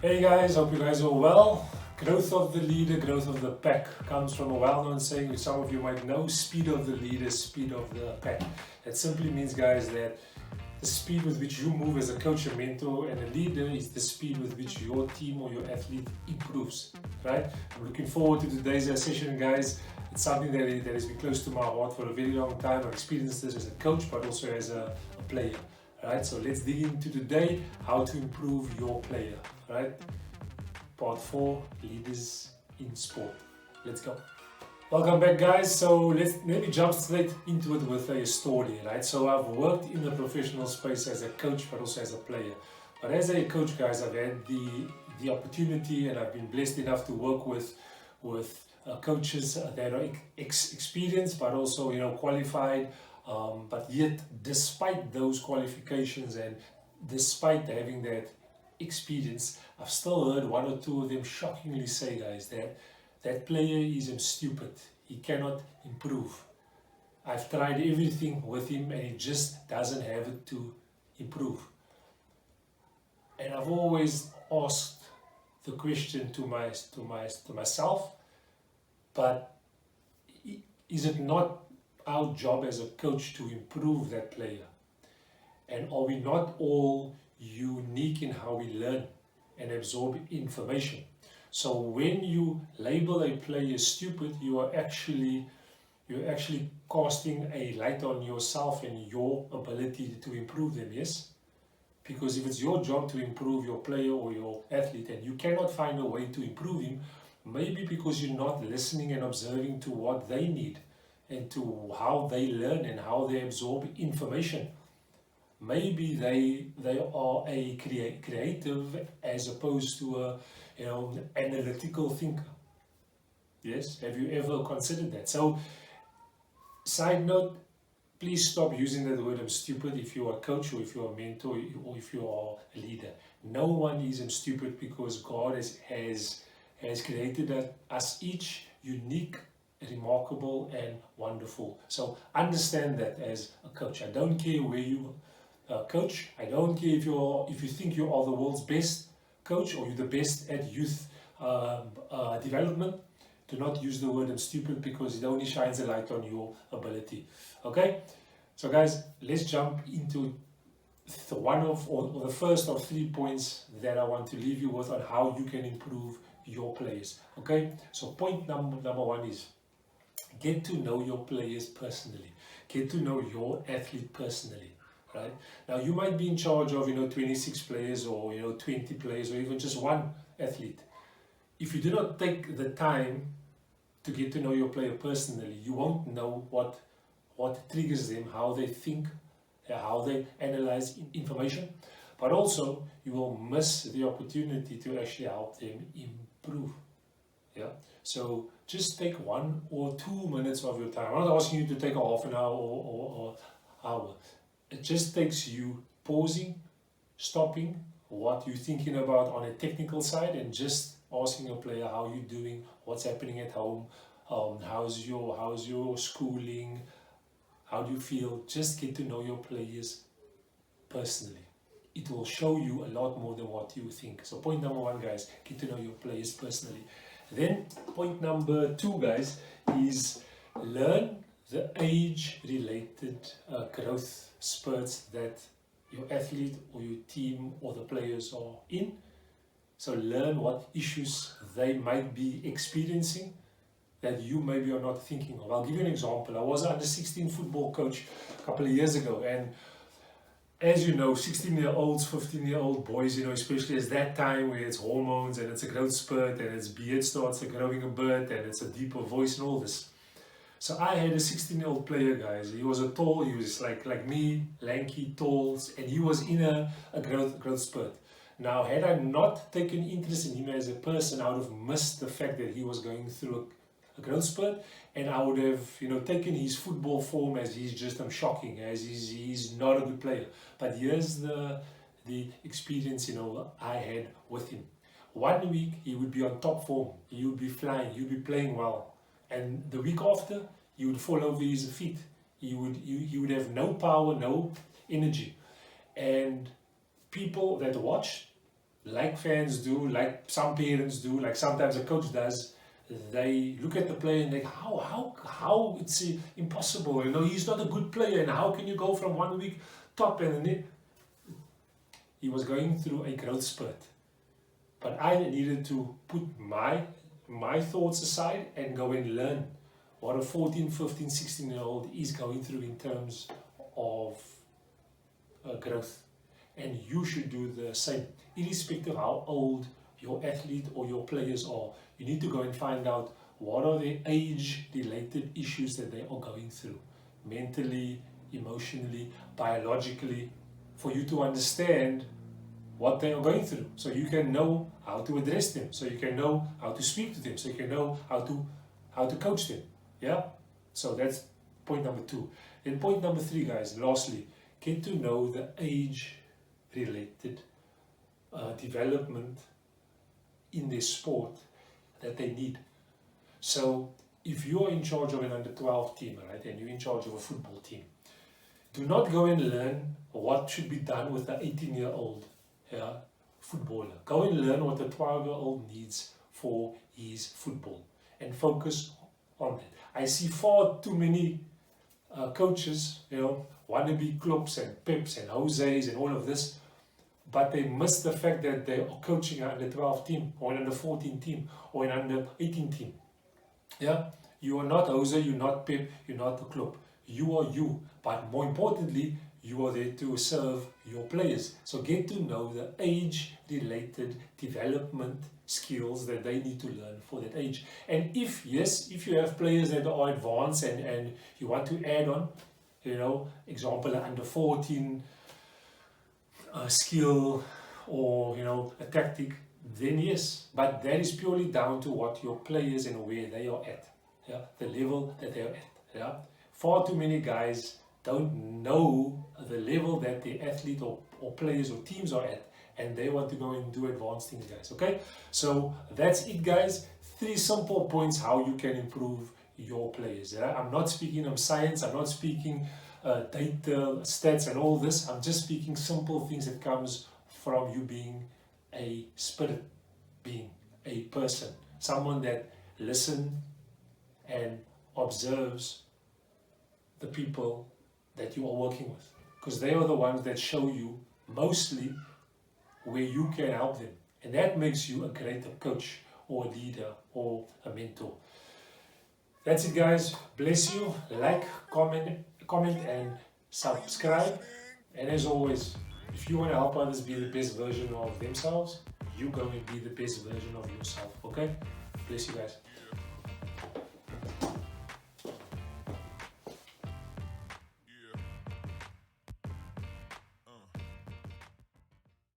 Hey guys, hope you guys are well. Growth of the leader, growth of the pack comes from a well-known saying which some of you might know, speed of the leader, speed of the pack. It simply means, guys, that the speed with which you move as a coach, a mentor, and a leader is the speed with which your team or your athlete improves, right? I'm looking forward to today's session, guys. It's something that has been close to my heart for a very long time. I've experienced this as a coach, but also as a player. Right, so let's dig into today how to improve your player. Right, part 4, leaders in sport. Let's go. Welcome back, guys. So let's maybe jump straight into it with a story. Right, so I've worked in the professional space as a coach, but also as a player. But as a coach, guys, I've had the opportunity, and I've been blessed enough to work with coaches that are experienced, but also qualified. But yet, despite those qualifications and despite having that experience, I've still heard one or two of them shockingly say, guys, that player is stupid. He cannot improve. I've tried everything with him and he just doesn't have it to improve. And I've always asked the question to myself, but is it not our job as a coach to improve that player? And are we not all unique in how we learn and absorb information? So when you label a player stupid, you're actually casting a light on yourself and your ability to improve them, yes? Because if it's your job to improve your player or your athlete and you cannot find a way to improve him, maybe because you're not listening and observing to what they need and to how they learn and how they absorb information. Maybe they are a creative as opposed to a analytical thinker. Yes, have you ever considered that? So, side note, please stop using that word "I'm stupid" if you're a coach or if you're a mentor or if you are a leader. No one is stupid because God has created us each unique, remarkable and wonderful. So understand that as a coach. I don't care where you coach. I don't care if you think you are the world's best coach or you're the best at youth development. Do not use the word "I'm stupid" because it only shines a light on your ability. Okay, so guys, let's jump into the first of 3 points that I want to leave you with on how you can improve your players. Okay, so point number 1 is get to know your players personally. Get to know your athlete personally. Right? Now you might be in charge of 26 players or 20 players or even just one athlete. If you do not take the time to get to know your player personally, you won't know what triggers them, how they think, how they analyze information, but also you will miss the opportunity to actually help them improve. Yeah. So just take 1 or 2 minutes of your time. I'm not asking you to take a half an hour or hour. It just takes you pausing, stopping what you're thinking about on a technical side and just asking a player how you're doing, what's happening at home, how's your schooling, how do you feel. Just get to know your players personally. It will show you a lot more than what you think. So point number 1, guys, get to know your players personally. Then point number 2, guys, is learn the age-related growth spurts that your athlete or your team or the players are in. So learn what issues they might be experiencing that you maybe are not thinking of. I'll give you an example. I was an under-16 football coach a couple of years ago, and as you know, 16-year-olds, 15-year-old boys, especially as that time where it's hormones and it's a growth spurt and its beard starts growing a bit and it's a deeper voice and all this. So I had a 16-year-old player, guys. He was he was like me, lanky, tall, and he was in a growth spurt. Now, had I not taken interest in him as a person, I would have missed the fact that he was going through a growth spurt, and I would have taken his football form as he's just shocking, as he's not a good player. But here's the experience I had with him. 1 week he would be on top form, he would be flying, he would be playing well, and the week after he would fall over his feet. He would have no power, no energy, and people that watched like fans do, like some parents do, like sometimes a coach does. They look at the player and they how it's impossible. You know, he's not a good player, and how can you go from 1 week top and then he was going through a growth spurt. But I needed to put my thoughts aside and go and learn what a 14, 15, 16-year-old is going through in terms of growth. And you should do the same, irrespective of how old your athlete or your players are. You need to go and find out what are the age-related issues that they are going through, mentally, emotionally, biologically, for you to understand what they are going through, so you can know how to address them, so you can know how to speak to them, so you can know how to coach them. Yeah, so that's point number 2. Then point number 3, guys, lastly, get to know the age-related development in their sport that they need. So if you're in charge of an under 12 team, right, and you're in charge of a football team, do not go and learn what should be done with the 18-year-old footballer. Go and learn what the 12-year-old needs for his football and focus on that. I see far too many coaches, wannabe Klopps and Peps and Jose's and all of this, but they miss the fact that they are coaching an under 12 team or an under 14 team or an under 18 team. Yeah, you are not Jose, you're not Pep, you're not the Klopp. You are you, but more importantly, you are there to serve your players. So get to know the age-related development skills that they need to learn for that age. And if you have players that are advanced and you want to add on, example, under 14 skill or, a tactic, then yes. But that is purely down to what your players and where they are at, the level that they are at. Far too many guys don't know the level that the athlete or players or teams are at, and they want to go and do advanced things, guys. Okay, so that's it, guys. 3 simple points how you can improve your players. I'm not speaking of science, I'm not speaking data, stats and all this. I'm just speaking simple things that comes from you being a spirit being, a person, someone that listens and observes the people that you are working with, because they are the ones that show you mostly where you can help them, and that makes you a greater coach or a leader or a mentor. That's it, guys. Bless you. Like, comment and subscribe. And as always, if you want to help others be the best version of themselves, you go and be the best version of yourself. Okay? Bless you, guys.